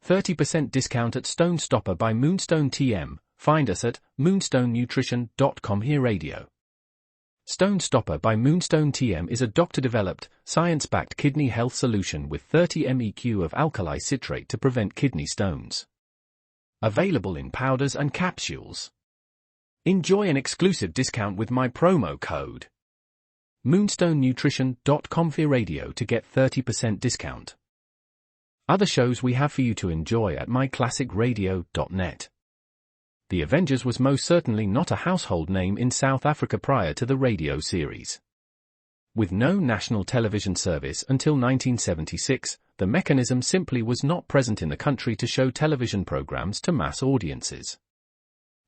30% discount at Stone Stopper by Moonstone TM. Find us at moonstonenutrition.com. Here radio. Stone Stopper by Moonstone TM is a doctor-developed, science-backed kidney health solution with 30 MEq of alkali citrate to prevent kidney stones. Available in powders and capsules. Enjoy an exclusive discount with my promo code moonstonenutrition.com. Here radio to get 30% discount. Other shows we have for you to enjoy at myclassicradio.net. The Avengers was most certainly not a household name in South Africa prior to the radio series. With no national television service until 1976, the mechanism simply was not present in the country to show television programs to mass audiences.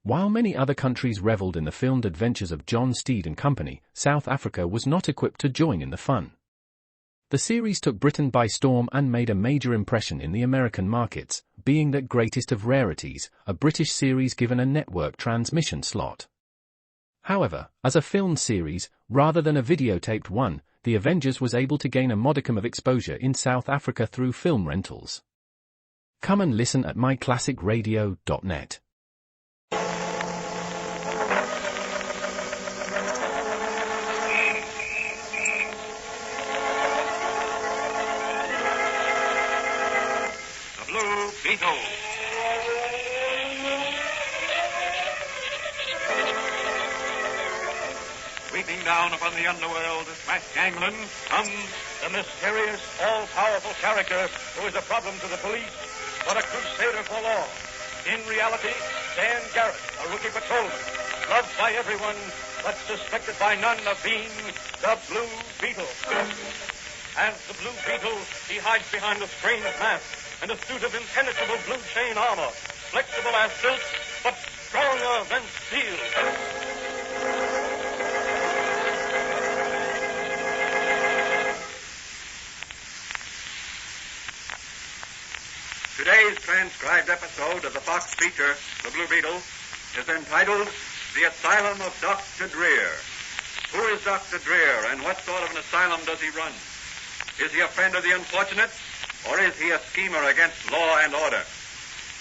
While many other countries reveled in the filmed adventures of John Steed and company, South Africa was not equipped to join in the fun. The series took Britain by storm and made a major impression in the American markets, being that greatest of rarities, a British series given a network transmission slot. However, as a filmed series, rather than a videotaped one, The Avengers was able to gain a modicum of exposure in South Africa through film rentals. Come and listen at myclassicradio.net. Beetle. Sweeping down upon the underworld to smash gangland comes the mysterious, all-powerful character who is a problem to the police, but a crusader for law. In reality, Dan Garrett, a rookie patrolman, loved by everyone, but suspected by none of being the Blue Beetle. As the Blue Beetle, he hides behind a strange mask and a suit of impenetrable blue chain armor, flexible as silk, but stronger than steel. Today's transcribed episode of the Fox feature, The Blue Beetle, is entitled The Asylum of Dr. Drear. Who is Dr. Drear, and what sort of an asylum does he run? Is he a friend of the unfortunate? Or is he a schemer against law and order?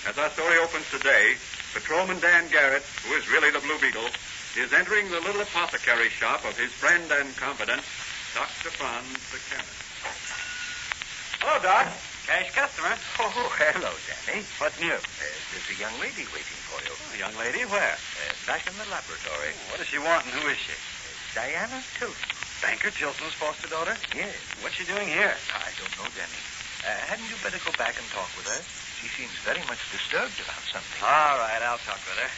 As our story opens today, Patrolman Dan Garrett, who is really the Blue Beetle, is entering the little apothecary shop of his friend and confidant, Dr. Franz, the chemist. Hello, Doc. Cash customer. Oh, hello, Danny. What's new? There's a young lady waiting for you. A young lady? Where? Back in the laboratory. What does she want, and who is she? Diana Tilton. Banker Tilton's foster daughter? Yes. What's she doing here? I don't know, Danny. Hadn't you better go back and talk with her? She seems very much disturbed about something. All right, I'll talk with her.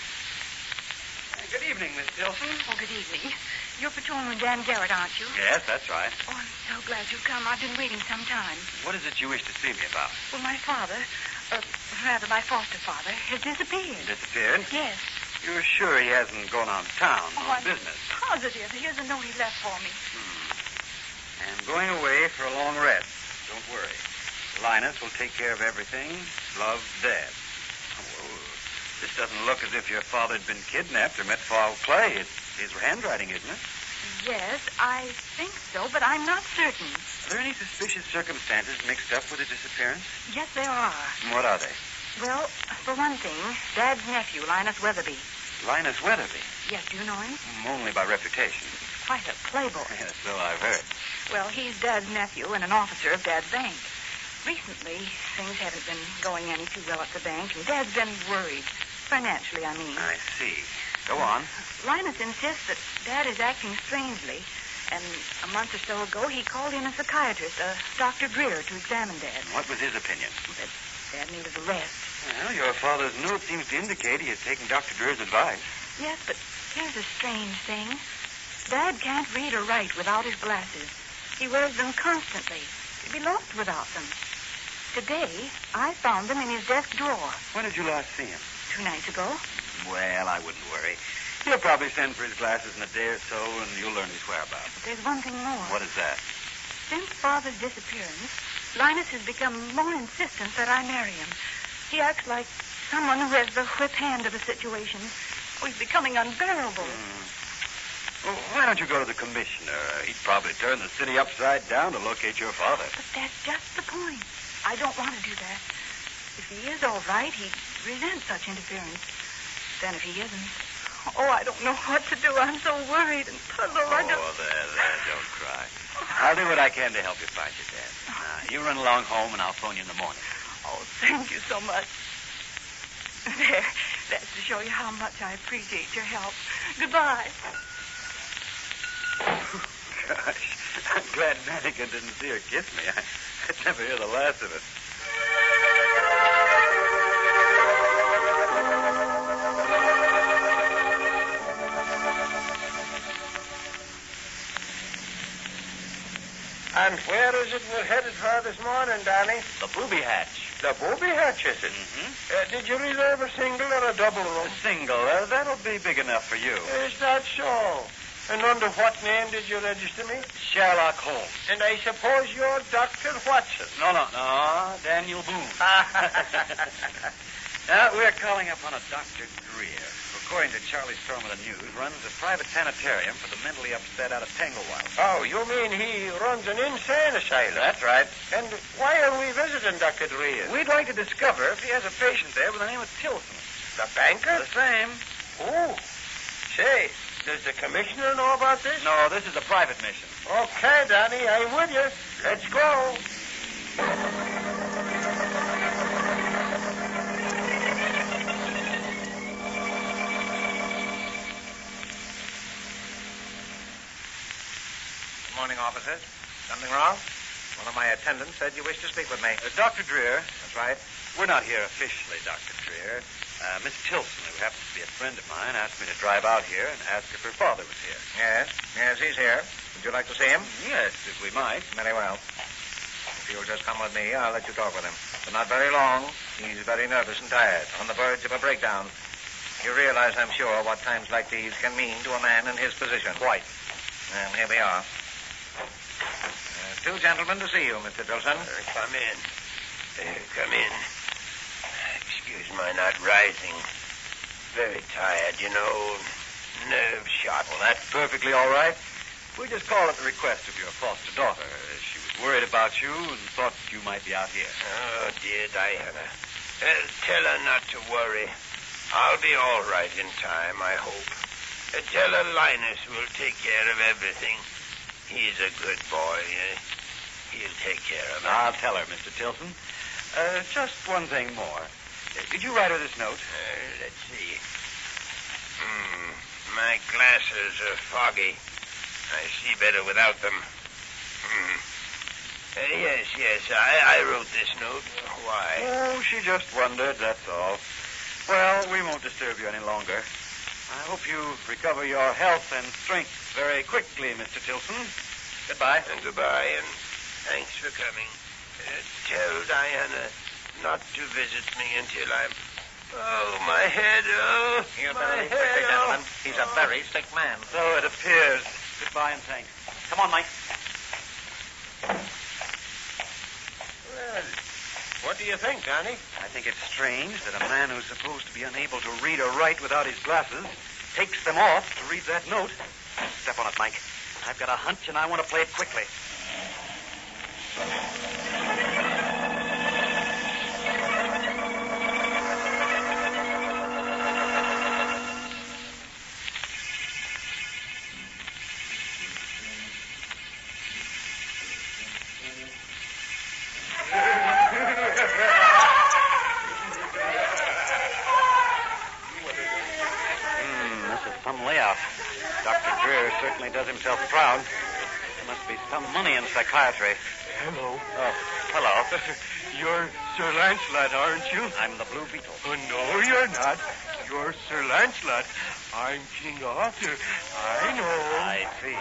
Good evening, Miss Tilton. Oh, good evening. You're Patrolman Dan Garrett, aren't you? Yes, that's right. Oh, I'm so glad you've come. I've been waiting some time. What is it you wish to see me about? Well, my father, rather my foster father, has disappeared. Disappeared? Yes. You're sure he hasn't gone on town on I'm business? positive. Here's a note he left for me. I'm going away for a long rest. Don't worry. Linus will take care of everything. Love, Dad. Oh, this doesn't look as if your father had been kidnapped or met foul play. It's his handwriting, isn't it? Yes, I think so, but I'm not certain. Are there any suspicious circumstances mixed up with the disappearance? Yes, there are. And what are they? Well, for one thing, Dad's nephew, Linus Weatherby. Linus Weatherby? Yes, do you know him? Only by reputation. Quite a playboy. Yes, so I've heard. Well, he's Dad's nephew and an officer of Dad's bank. Recently, things haven't been going any too well at the bank, and Dad's been worried. Financially, I mean. I see. Go on. Linus insists that Dad is acting strangely, and a month or so ago he called in a psychiatrist, Dr. Drear, to examine Dad. What was his opinion? That Dad needed a rest. Well, your father's note seems to indicate he has taken Dr. Drear's advice. Yes, but here's a strange thing. Dad can't read or write without his glasses. He wears them constantly. He'd be lost without them. Today, I found them in his desk drawer. When did you last see him? 2 nights ago. Well, I wouldn't worry. He'll probably send for his glasses in a day or so, and you'll learn his whereabouts. But there's one thing more. What is that? Since Father's disappearance, Linus has become more insistent that I marry him. He acts like someone who has the whip hand of a situation. Oh, he's becoming unbearable. Well, why don't you go to the commissioner? He'd probably turn the city upside down to locate your father. But that's just the point. I don't want to do that. If he is all right, he'd resent such interference. Then if he isn't, I don't know what to do. I'm so worried and puzzled. There, don't cry. I'll do what I can to help you find your dad. You run along home, and I'll phone you in the morning. Oh, thank you so much. There, that's to show you how much I appreciate your help. Goodbye. Gosh, I'm glad Mannigan didn't see her kiss me. I'd never hear the last of it. And where is it we're headed for this morning, Danny? The booby hatch. The booby hatch, is it? Mm-hmm. Did you reserve a single or a double room? A single. That'll be big enough for you. Is that so? And under what name did you register me? Sherlock Holmes. And I suppose you're Dr. Watson. No, Daniel Boone. We're calling upon a Dr. Drear, who, according to Charlie Storm of the News, runs a private sanitarium for the mentally upset out of Tanglewild. Oh, you mean he runs an insane asylum? That's right. And why are we visiting Dr. Drear? We'd like to discover if he has a patient there with the name of Tilson. The banker? The same. Oh. Say, does the commissioner know about this? No, this is a private mission. Okay, Danny, I'm with you. Let's go. Morning, officers. Something wrong? One of my attendants said you wished to speak with me. Dr. Drear. That's right. We're not here officially, Dr. Drear. Miss Tilson, who happens to be a friend of mine, asked me to drive out here and ask if her father was here. Yes, he's here. Would you like to see him? Yes, if we might. Very well. If you'll just come with me, I'll let you talk with him. But not very long. He's very nervous and tired, on the verge of a breakdown. You realize, I'm sure, what times like these can mean to a man in his position. Quite. And here we are. Two gentlemen to see you, Mr. Tilson. Come in. Come in. Excuse my not rising. Very tired, you know. Nerve shot. Well, that's perfectly all right. We just called at the request of your foster daughter. She was worried about you and thought you might be out here. Oh, dear Diana. Tell her not to worry. I'll be all right in time, I hope. Tell her Linus will take care of everything. He's a good boy. He'll take care of her. I'll tell her, Mr. Tilson. Just one thing more. Did you write her this note? Let's see. My glasses are foggy. I see better without them. Yes, I wrote this note. Why? Oh, she just wondered, that's all. Well, we won't disturb you any longer. I hope you recover your health and strength very quickly, Mr. Tilson. Goodbye. And goodbye, and thanks for coming. Tell Diana not to visit me until I'm... Oh, my head, oh, You my better leave head, quickly, gentlemen. He's a very sick man. So it appears. Goodbye and thanks. Come on, Mike. Well, what do you think, Danny? I think it's strange that a man who's supposed to be unable to read or write without his glasses takes them off to read that note. Step on it, Mike. I've got a hunch, and I want to play it quickly. This is some layout. Dr. Drear certainly does himself proud. There must be some money in psychiatry. Hello. Oh, hello. You're Sir Lancelot, aren't you? I'm the Blue Beetle. Oh, no, you're not. You're Sir Lancelot. I'm King Arthur. I know. I see.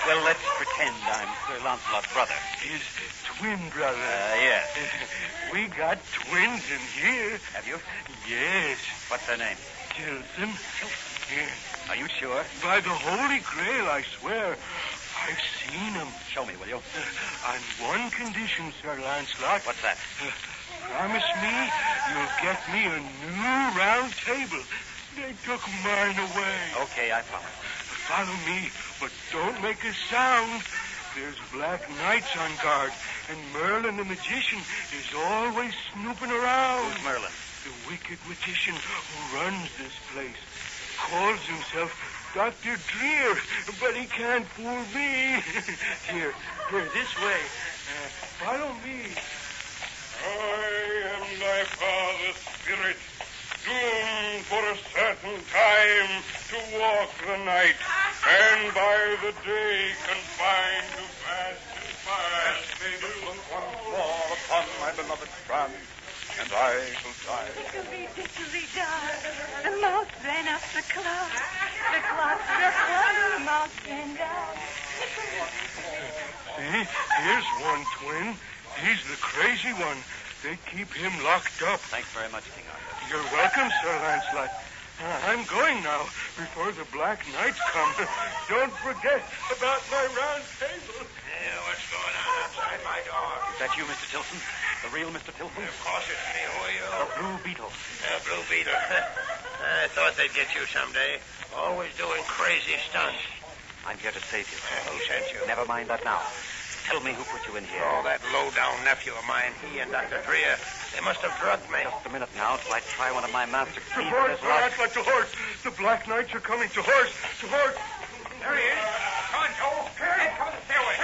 Well, let's pretend I'm Sir Lancelot's brother. His twin brother. Yes. We got twins in here. Have you? Yes. What's their name? Tilson. Yes. Are you sure? By the Holy Grail, I swear. I've seen them. Show me, will you? On one condition, Sir Lancelot. What's that? Promise me you'll get me a new round table. They took mine away. Okay, I promise. Follow me, but don't make a sound. There's black knights on guard. And Merlin the magician is always snooping around. Who's Merlin? The wicked magician who runs this place. Calls himself Dr. Drear, but he can't fool me. Here, this way. Follow me. I am thy father's spirit, doomed for a certain time to walk the night, and by the day confined to fast and fast. They will look once more upon my beloved Franz, and I shall die. Dickory, dark. The mouse ran up the clock. The clock struck one, the mouse ran down. See, here's one twin. He's the crazy one. They keep him locked up. Thanks very much, King Arthur. You're welcome, Sir Lancelot. I'm going now, before the Black Knights come. Don't forget about my round table. What's going on outside my door? Is that you, Mr. Tilson? The real Mr. Tilson? Of course it's me. Who are you? The Blue Beetle. Blue Beetle. I thought they'd get you someday. Always doing crazy stunts. I'm here to save you. Who sent you? Never mind that now. Tell me who put you in here. Oh, that low-down nephew of mine. He and Dr. Drear. They must have drugged me. Just a minute now till I try one of my master To keys. horse, Sir Lancelot, to horse. The Black Knights are coming. To horse, to horse. There he is. Come on, Joe. Here, come the stairway.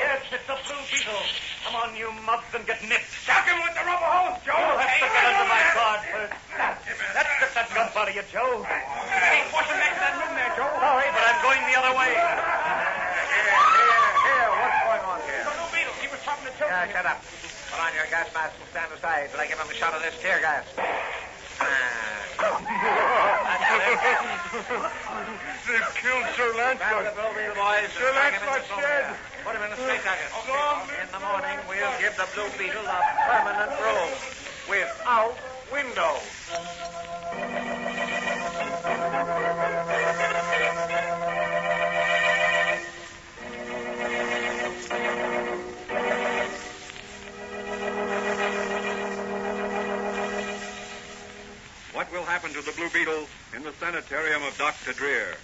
Yes, it's the Blue Beetle. Come on, you mobs, and get nipped. Shock him with the rubber hose, Joe. You'll have to get under my guard first. Let's get that gun out of you, Joe. Hey, what's the next that room there, Joe? Sorry, but I'm going the other way. Here, what's going on here? Blue Beetle, he was talking to Tilton. Shut up. Put on your gas mask and stand aside till I give him a shot of this tear gas. They've killed Sir Grab the Lancelot. Blue Beetle, boys. Sir Lancelot's dead. Put him in a straight jacket. Long In the morning, we'll give the Blue Beetle a permanent room without windows. What will happen to the Blue Beetle in the sanitarium of Dr. Drear?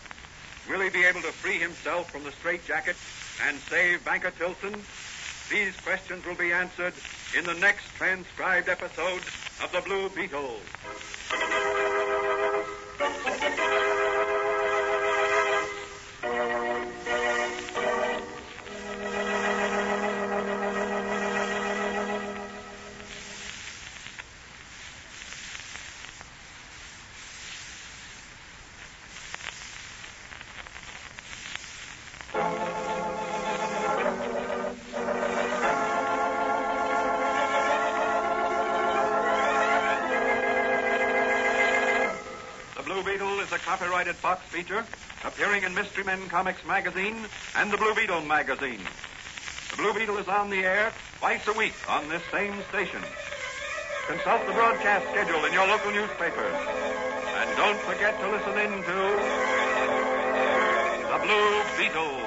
Will he be able to free himself from the straitjacket and save Banker Tilson? These questions will be answered in the next transcribed episode of The Blue Beetle. A copyrighted Fox feature appearing in Mystery Men Comics magazine and the Blue Beetle magazine. The Blue Beetle is on the air twice a week on this same station. Consult the broadcast schedule in your local newspapers. And don't forget to listen in to the Blue Beetle.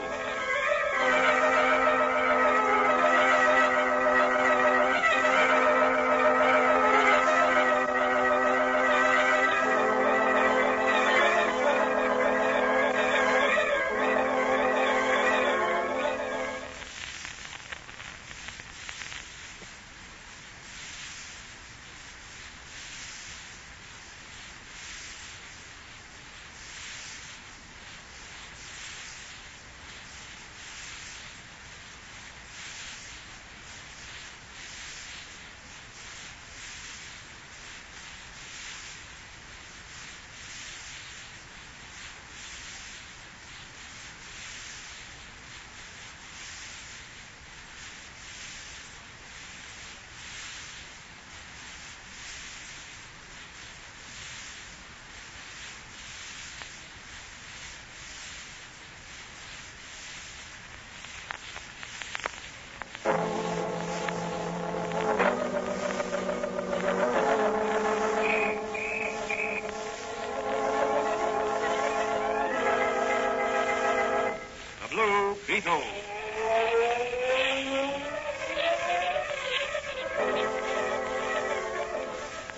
Beetle.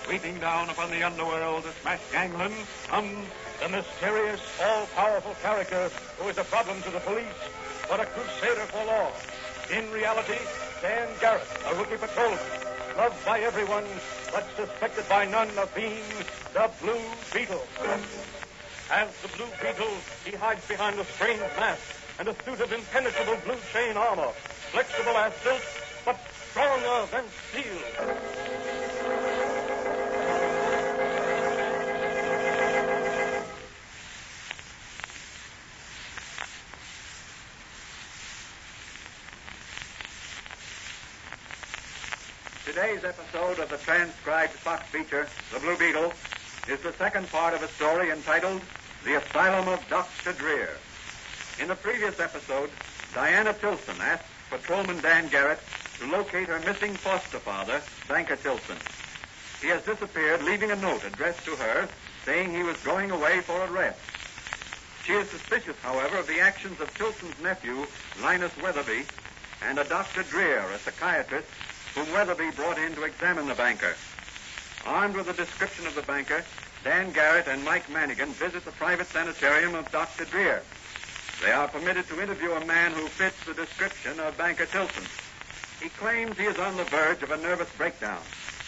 Sweeping down upon the underworld to smash gangland comes the mysterious, all-powerful character who is a problem to the police, but a crusader for law. In reality, Dan Garrett, a rookie patrolman, loved by everyone, but suspected by none of being the Blue Beetle. As the Blue Beetle, he hides behind a strange mask and a suit of impenetrable blue chain armor, flexible as silk, but stronger than steel. Today's episode of the transcribed Fox feature, The Blue Beetle, is the second part of a story entitled The Asylum of Dr. Drear. In the previous episode, Diana Tilson asked Patrolman Dan Garrett to locate her missing foster father, Banker Tilson. He has disappeared, leaving a note addressed to her saying he was going away for a rest. She is suspicious, however, of the actions of Tilson's nephew, Linus Weatherby, and a Dr. Drear, a psychiatrist, whom Weatherby brought in to examine the banker. Armed with a description of the banker, Dan Garrett and Mike Manigan visit the private sanitarium of Dr. Drear. They are permitted to interview a man who fits the description of Banker Tilson. He claims he is on the verge of a nervous breakdown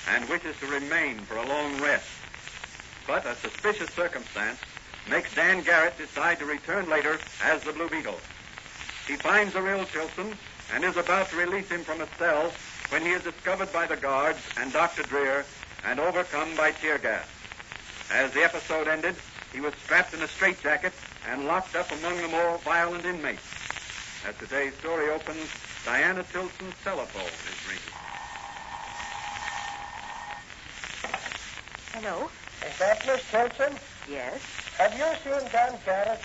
and wishes to remain for a long rest. But a suspicious circumstance makes Dan Garrett decide to return later as the Blue Beetle. He finds the real Tilson and is about to release him from a cell when he is discovered by the guards and Dr. Drear and overcome by tear gas. As the episode ended, he was strapped in a straitjacket and locked up among the more violent inmates. As today's story opens, Diana Tilson's telephone is ringing. Hello? Is that Miss Tilson? Yes? Have you seen Dan Garrett?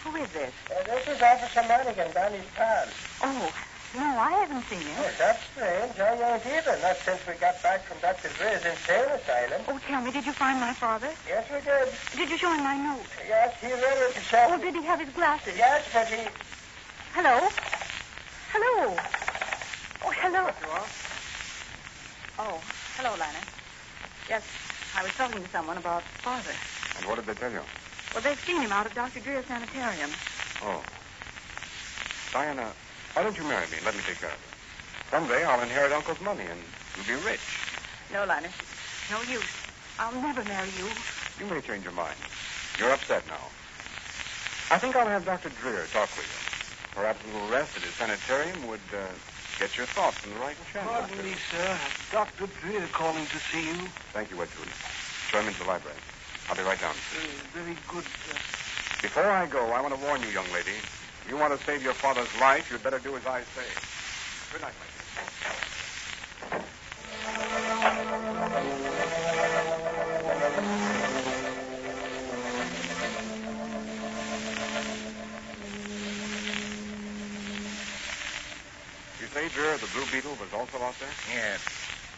Who is this? This is Officer Manigan, Danny's pal. Oh, no, I haven't seen him. Yes, that's strange. I ain't either, not since we got back from Dr. Drear's insane asylum. Oh, tell me, did you find my father? Yes, we did. Did you show him my note? Yes, he read it himself. Oh, did he have his glasses? Yes, but he... Hello? Hello? Oh, hello. What you are? Oh, hello, Linus. Yes, I was talking to someone about father. And what did they tell you? Well, they've seen him out at Dr. Drear's sanitarium. Oh. Diana, why don't you marry me and let me take care of you? Someday I'll inherit Uncle's money and you'll be rich. No, Linus. No use. I'll never marry you. You may change your mind. You're upset now. I think I'll have Dr. Drear talk with you. Perhaps a little rest at his sanitarium would get your thoughts in the right channel. Pardon me, sir. Dr. Drear calling to see you. Thank you, Wedgwood. Show him into the library. I'll be right down. Very good, sir. Before I go, I want to warn you, young lady. If you want to save your father's life, you'd better do as I say. Good night, my dear. You say, Drear, the Blue Beetle was also out there? Yes.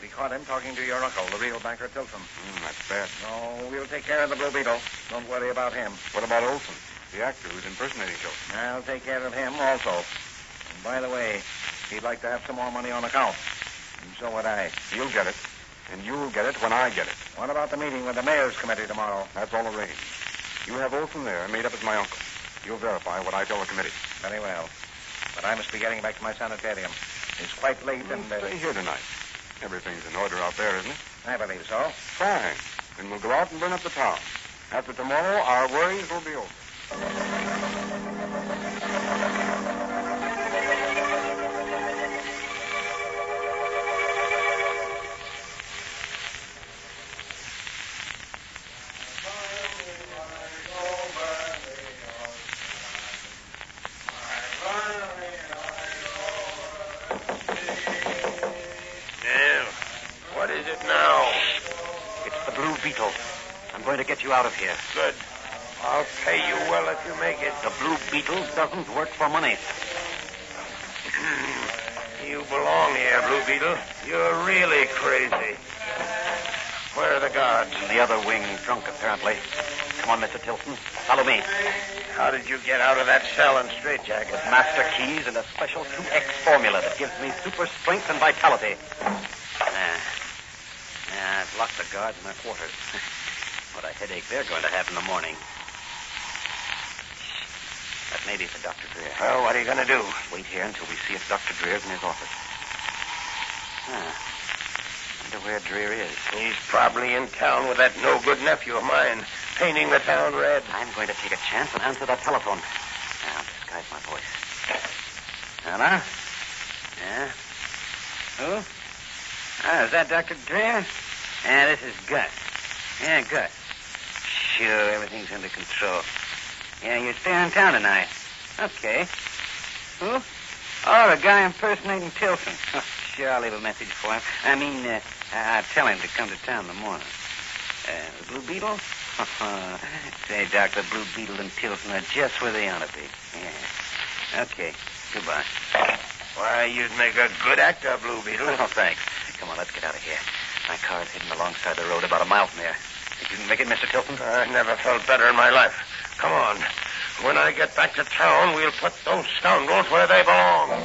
We caught him talking to your uncle, the real Banker Tilson. That's bad. No, we'll take care of the Blue Beetle. Don't worry about him. What about Olson, the actor who's impersonating Tilson? I'll take care of him also. And by the way, he'd like to have some more money on account. And so would I. He'll get it, and you'll get it when I get it. What about the meeting with the mayor's committee tomorrow? That's all arranged. You have Olson there, made up as my uncle. You'll verify what I tell the committee. Very well. But I must be getting back to my sanitarium. It's quite late and... Stay here tonight. Everything's in order out there, isn't it? I believe so. Fine. Then we'll go out and burn up the town. After tomorrow, our worries will be over. What is it now? It's the Blue Beetle. I'm going to get you out of here. Good. I'll pay you well if you make it. The Blue Beetle doesn't work for money. You belong here, Blue Beetle. You're really crazy. Where are the guards? In the other wing, drunk apparently. Come on, Mr. Tilson. Follow me. How did you get out of that cell and straitjacket? With master keys and a special 2X formula that gives me super strength and vitality. I've locked the guards in their quarters. What a headache they're going to have in the morning. That may be for Dr. Drear. Well, what are you going to do? Wait here until we see if Dr. Drear's in his office. Wonder where Drear is. He's probably in town with that no-good nephew of mine, painting the town red. I'm going to take a chance and answer that telephone. I'll disguise my voice. Hello? Yeah? Who? Oh, is that Dr. Drear? Yeah, this is Gus. Yeah, Gus. Sure, everything's under control. Yeah, you're staying in town tonight. Okay. Who? Oh, the guy impersonating Tilson. Sure, I'll leave a message for him. I'll tell him to come to town in the morning. The Blue Beetle? Say, Doc, the Blue Beetle and Tilson are just where they ought to be. Yeah. Okay. Goodbye. Why, you'd make a good actor, Blue Beetle. Oh, thanks. Come on, let's get out of here. My car's hidden alongside the road about a mile from here. Think you can make it, Mr. Tilson? I never felt better in my life. Come on. When I get back to town, we'll put those scoundrels where they belong.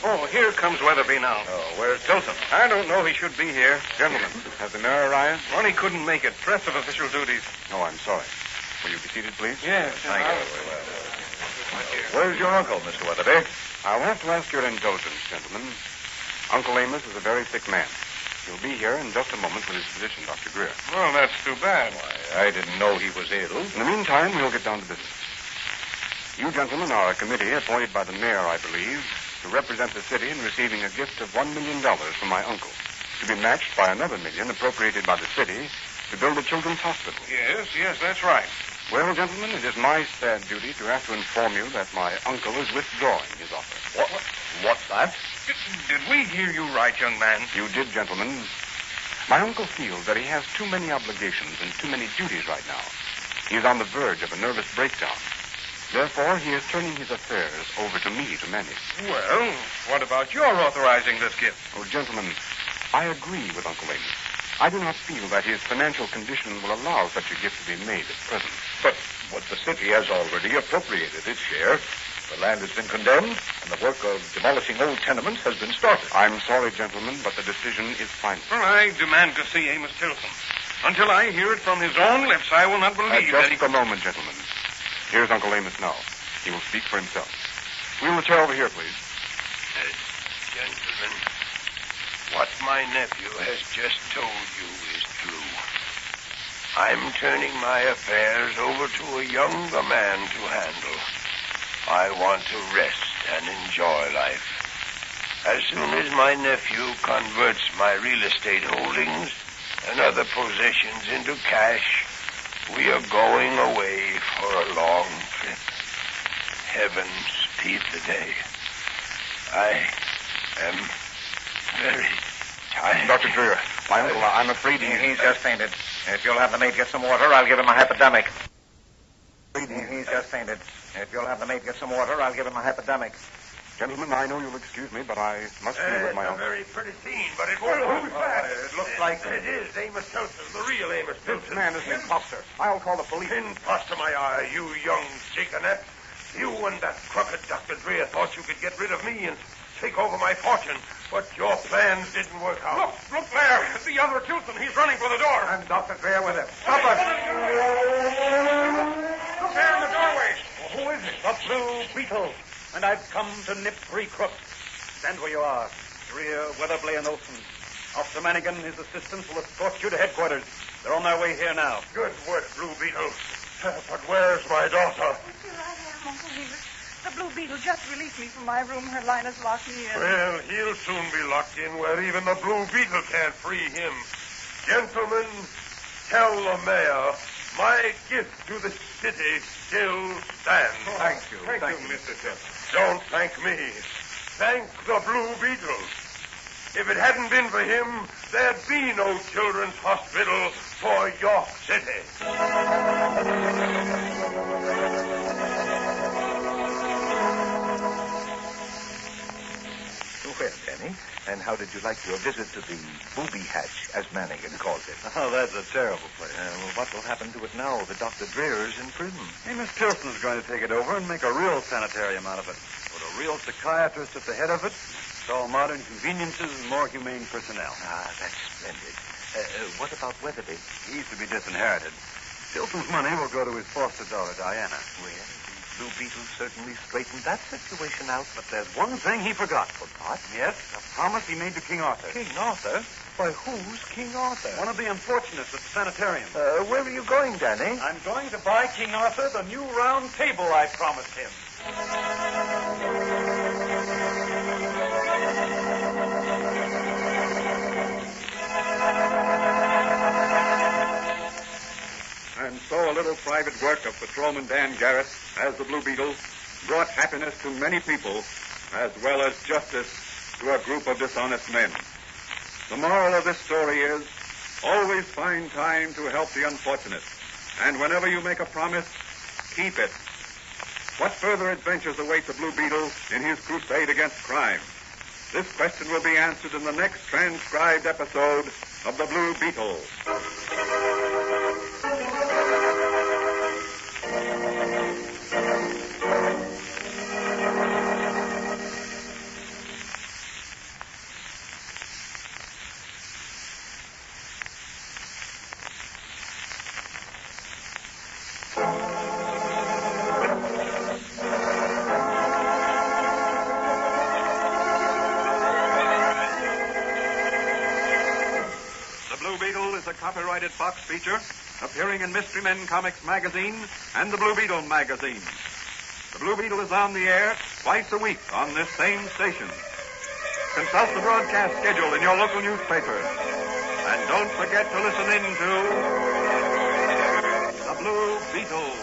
Oh, here comes Weatherby now. Oh, where's Tilson? I don't know. He should be here. Gentlemen, has the mayor arrived? Well, he couldn't make it. Press of official duties. Oh, I'm sorry. Will you be seated, please? Yes. Thank you. Where's your uncle, Mr. Weatherby? I'll have to ask your indulgence, gentlemen. Uncle Amos is a very sick man. He'll be here in just a moment with his physician, Dr. Drear. Well, that's too bad. Why, I didn't know he was ill. In the meantime, we'll get down to business. You gentlemen are a committee appointed by the mayor, I believe, to represent the city in receiving a gift of $1 million from my uncle, to be matched by another $1 million appropriated by the city to build a children's hospital. Yes, that's right. Well, gentlemen, it is my sad duty to have to inform you that my uncle is withdrawing his offer. What's that? Did we hear you right, young man? You did, gentlemen. My uncle feels that he has too many obligations and too many duties right now. He is on the verge of a nervous breakdown. Therefore, he is turning his affairs over to me to manage. Well, what about your authorizing this gift? Oh, gentlemen, I agree with Uncle Amos. I do not feel that his financial condition will allow such a gift to be made at present. But the city has already appropriated its share. The land has been condemned, and the work of demolishing old tenements has been started. I'm sorry, gentlemen, but the decision is final. Well, I demand to see Amos Tilson. Until I hear it from his own lips, I will not believe that he... Just a moment, gentlemen. Here's Uncle Amos now. He will speak for himself. Wheel the chair over here, please. Gentlemen, what my nephew has just told you is true. I'm turning my affairs over to a younger man to handle. I want to rest and enjoy life. As soon as my nephew converts my real estate holdings and other possessions into cash, we are going away for a long trip. Heaven speed the day. I am very tired. Dr. Drear, my uncle, I'm afraid He's just fainted. If you'll have the maid get some water, I'll give him a hypodermic. He's just fainted. If you'll have the maid get some water, I'll give him a hypodermic. Gentlemen, I know you'll excuse me, but I must be with my It's a uncle. very pretty scene, but it won't hold fast. It looks like... It is Amos Tilson, the real Amos This Tilson. man is an imposter. I'll call the police. Imposter my eye, you young jiganet. You and that crooked Dr. Drear thought you could get rid of me and take over my fortune, but your plans didn't work out. Look there. The other Tilson. He's running for the door. And Dr. Drear with him. Stop us. Look there in the doorway. Who is it? The Blue Beetle. And I've come to nip 3 crooks. Stand where you are. Drear, Weatherby, and Olson. Officer Manigan and his assistants will escort you to headquarters. They're on their way here now. Good work, Blue Beetle. But where's my daughter? Here I am, Uncle Amos. The Blue Beetle just released me from my room. Her Linus locked me in. Well, he'll soon be locked in where even the Blue Beetle can't free him. Gentlemen, tell the mayor my gift to the city still stands. Thank you. Thank you, Mr. Tilson. Don't thank me. Thank the Blue Beetle. If it hadn't been for him, there'd be no children's hospital for York City. well, Danny. And how did you like your visit to the booby hatch, as Mannigan calls it? Oh, that's a terrible place. Well, what will happen to it now that Dr. Drear is in prison? Hey, Miss Tilson's going to take it over and make a real sanitarium out of it. With a real psychiatrist at the head of it, it's all modern conveniences and more humane personnel. Ah, that's splendid. What about Weatherby? He's to be disinherited. Tilson's money will go to his foster daughter, Diana. Well, the Blue Beetle certainly straightened that situation out. But there's one thing he forgot. Forgot? Yes, a promise he made to King Arthur. King Arthur? Why, who's King Arthur? One of the unfortunates at the sanitarium. Where are you going, Danny? I'm going to buy King Arthur the new round table I promised him. And so a little private work of patrolman Dan Garrett as the Blue Beetle brought happiness to many people as well as justice to a group of dishonest men. The moral of this story is always find time to help the unfortunate. And whenever you make a promise, keep it. What further adventures await the Blue Beetle in his crusade against crime? This question will be answered in the next transcribed episode of the Blue Beetle. Copyrighted Fox feature appearing in Mystery Men Comics magazine and the Blue Beetle magazine. The Blue Beetle is on the air twice a week on this same station. Consult the broadcast schedule in your local newspaper. And don't forget to listen in to the Blue Beetle.